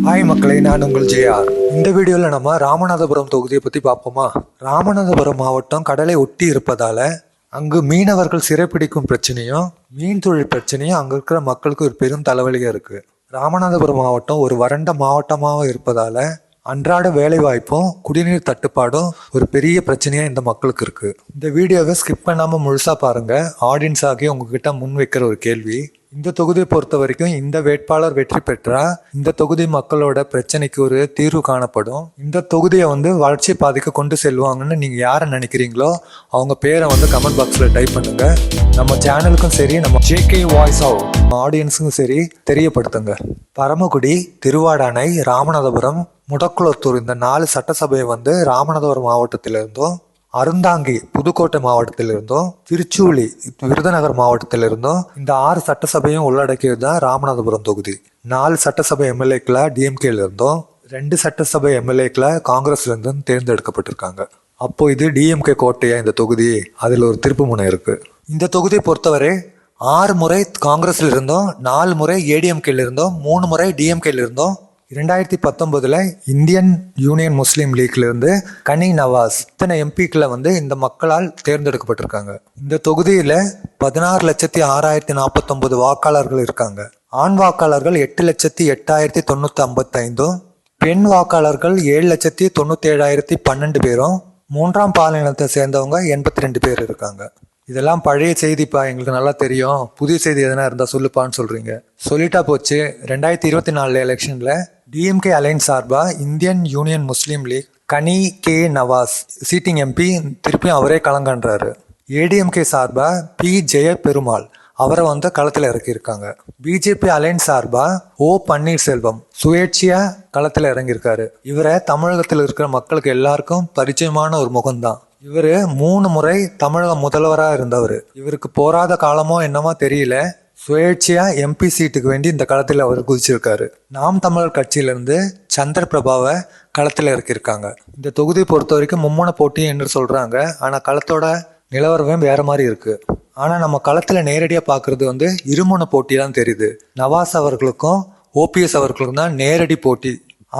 Hi மக்களே, நான் உங்கள் ஜேஆர். இந்த வீடியோவில் நம்ம ராமநாதபுரம் தொகுதியை பற்றி பார்ப்போமா. ராமநாதபுரம் மாவட்டம் கடலை ஒட்டி இருப்பதால அங்கு மீனவர்கள் சிறைப்பிடிக்கும் பிரச்சனையும் மீன் தொழில் பிரச்சனையும் அங்கே இருக்கிற மக்களுக்கு ஒரு பெரும் தலைவலியாக இருக்குது. ராமநாதபுரம் மாவட்டம் ஒரு வறண்ட மாவட்டமாக இருப்பதால அன்றாட வேலை வாய்ப்பும் குடிநீர் தட்டுப்பாடும் ஒரு பெரிய பிரச்சனையாக இந்த மக்களுக்கு இருக்குது. இந்த வீடியோவை ஸ்கிப் பண்ணாமல் முழுசாக பாருங்கள். ஆடியன்ஸ் ஆகி உங்ககிட்ட முன் வைக்கிற ஒரு கேள்வி, இந்த தொகுதியை பொறுத்த வரைக்கும் இந்த வேட்பாளர் வெற்றி பெற்றா இந்த தொகுதி மக்களோட பிரச்சனைக்கு ஒரு தீர்வு காணப்படும். இந்த தொகுதியை வளர்ச்சி பாதைக்கு கொண்டு செல்வாங்கன்னு நீங்கள் யாரை நினைக்கிறீங்களோ அவங்க பேரை கமெண்ட் பாக்ஸில் டைப் பண்ணுங்க. நம்ம சேனலுக்கும் சரி, நம்ம ஜேகே வாய்ஸ் ஆடியன்ஸுக்கும் சரி தெரியப்படுத்துங்க. பரமக்குடி, திருவாடானை, ராமநாதபுரம், முடக்குளத்தூர் இந்த 4 சட்டசபையை ராமநாதபுரம் மாவட்டத்திலிருந்தும், அருந்தாங்கி புதுக்கோட்டை மாவட்டத்திலிருந்தும், திருச்சூலி விருதுநகர் மாவட்டத்திலிருந்தும் இந்த 6 சட்டசபையும் உள்ளடக்கியது தான் ராமநாதபுரம் தொகுதி. 4 சட்டசபை எம்எல்ஏக்களை டிஎம்கேல இருந்தும் 2 சட்டசபை எம்எல்ஏக்களை காங்கிரஸ்ல இருந்தும் தேர்ந்தெடுக்கப்பட்டிருக்காங்க. அப்போ இது டிஎம்கே கோட்டையா இந்த தொகுதி? அதில் ஒரு திருப்பு முனை இருக்கு. இந்த தொகுதியை பொறுத்தவரை 6 முறை காங்கிரஸ்ல இருந்தோம், 4 முறை ஏடிஎம்கேல இருந்தோம், 3 முறை டிஎம்கேல இருந்தோம். 2019 இந்தியன் யூனியன் முஸ்லீம் லீக்ல இருந்து கனி நவாஸ் இத்தனை எம்பிக்களை இந்த மக்களால் தேர்ந்தெடுக்கப்பட்டிருக்காங்க. இந்த தொகுதியில 16,06,049 வாக்காளர்கள் இருக்காங்க. ஆண் வாக்காளர்கள் 8,08,955, பெண் வாக்காளர்கள் 7,97,012 பேரும், 3ஆம் பாலினத்தை சேர்ந்தவங்க 82 பேர் இருக்காங்க. இதெல்லாம் பழைய செய்திப்பா, எங்களுக்கு நல்லா தெரியும். புதிய செய்தி எதனா இருந்தால் சொல்லுப்பான்னு சொல்கிறீங்க. சொல்லிட்டா போச்சு. 2024 எலெக்ஷனில் டிஎம்கே அலைன்ஸ் சார்பாக இந்தியன் யூனியன் முஸ்லீம் லீக் கனி கே நவாஸ் சீட்டிங் எம்பி திருப்பியும் அவரே களங்கன்றாரு. ஏடிஎம்கே சார்பாக பி ஜெயபெருமாள் அவரை களத்தில் இறக்கியிருக்காங்க. பிஜேபி அலைன்ஸ் சார்பாக ஓ பன்னீர்செல்வம் சுயேட்சையா களத்தில் இறங்கியிருக்காரு. இவரை தமிழகத்தில் இருக்கிற மக்களுக்கு எல்லாருக்கும் பரிச்சயமான ஒரு முகம்தான். இவர் 3 முறை தமிழக முதல்வராக இருந்தவர். இவருக்கு போராத காலமோ என்னமோ தெரியல, சுயேட்சையா எம்பி சீட்டுக்கு வேண்டி இந்த களத்தில் அவர் குதிச்சிருக்காரு. நாம் தமிழர் கட்சியிலிருந்து சந்திர பிரபாவை களத்தில் இறக்கியிருக்காங்க. இந்த தொகுதியை பொறுத்த வரைக்கும் மும்முனை போட்டி என்று சொல்றாங்க. ஆனால் களத்தோட நிலவரமே வேற மாதிரி இருக்கு. ஆனால் நம்ம களத்தில் நேரடியாக பார்க்கறது இருமுனை போட்டி தான் தெரியுது. நவாஸ் அவர்களுக்கும் ஓபிஎஸ் அவர்களுக்கும் தான் நேரடி போட்டி.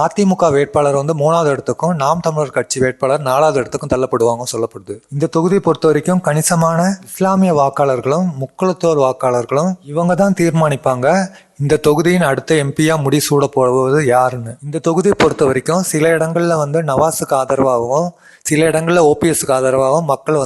அதிமுக வேட்பாளர் 3வது இடத்துக்கும் நாம் தமிழர் கட்சி வேட்பாளர் 4வது இடத்துக்கும் தள்ளப்படுவாங்க சொல்லப்படுது. இந்த தொகுதியை பொறுத்த வரைக்கும் கணிசமான இஸ்லாமிய வாக்காளர்களும் முக்குளத்தோர் வாக்காளர்களும் இவங்க தான் தீர்மானிப்பாங்க இந்த தொகுதியின் அடுத்த எம்பியா முடிசூட போவது யாருன்னு. இந்த தொகுதியை பொறுத்த வரைக்கும் சில இடங்கள்ல நவாஸுக்கு ஆதரவாகவும் சில இடங்கள்ல ஓபிஎஸ்க்கு ஆதரவாகவும் மக்கள்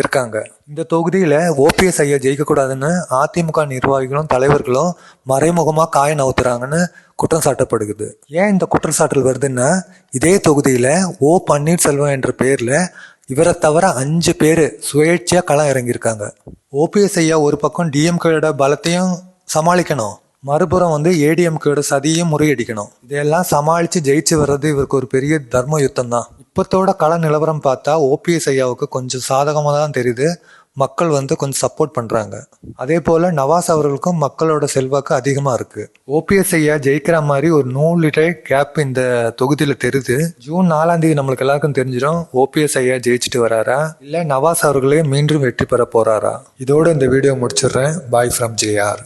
இருக்காங்க. இந்த தொகுதியில ஓபிஎஸ் ஐயா ஜெயிக்கக்கூடாதுன்னு அதிமுக நிர்வாகிகளும் தலைவர்களும் மறைமுகமாக காய நவுத்துறாங்கன்னு குற்றம் சாட்டப்படுகிறது. ஏன் இந்த குற்றச்சாட்டல் வருதுன்னா, இதே தொகுதியில ஓ பன்னீர்செல்வம் என்ற பேர்ல இவரை தவிர 5 பேர் சுயேட்சையா களம் இறங்கியிருக்காங்க. ஓபிஎஸ் ஐயா ஒரு பக்கம் டிஎம்கேட பலத்தையும் சமாளிக்கணும், மறுபுறம் ஏடிஎம்கேட சதியும் முறியடிக்கணும். இதையெல்லாம் சமாளித்து ஜெயிச்சு வர்றது இவருக்கு ஒரு பெரிய தர்ம யுத்தம் தான். இப்பத்தோட கள நிலவரம் பார்த்தா ஓபிஎஸ் ஐயாவுக்கு கொஞ்சம் சாதகமாக தான் தெரியுது. மக்கள் கொஞ்சம் சப்போர்ட் பண்ணுறாங்க. அதே போல் நவாஸ் அவர்களுக்கும் மக்களோட செல்வாக்கு அதிகமாக இருக்குது. ஓபிஎஸ் ஐயா ஜெயிக்கிற மாதிரி ஒரு 100 லிட்டர் கேப் இந்த தொகுதியில் தெரியுது. ஜூன் 4ஆம் தேதி நம்மளுக்கு எல்லாருக்கும் தெரிஞ்சிடும் ஓபிஎஸ் ஐயா ஜெயிச்சுட்டு வராரா இல்லை நவாஸ் அவர்களே மீண்டும் வெற்றி பெற போகிறாரா. இதோடு இந்த வீடியோ முடிச்சிடுறேன். Bye from JR.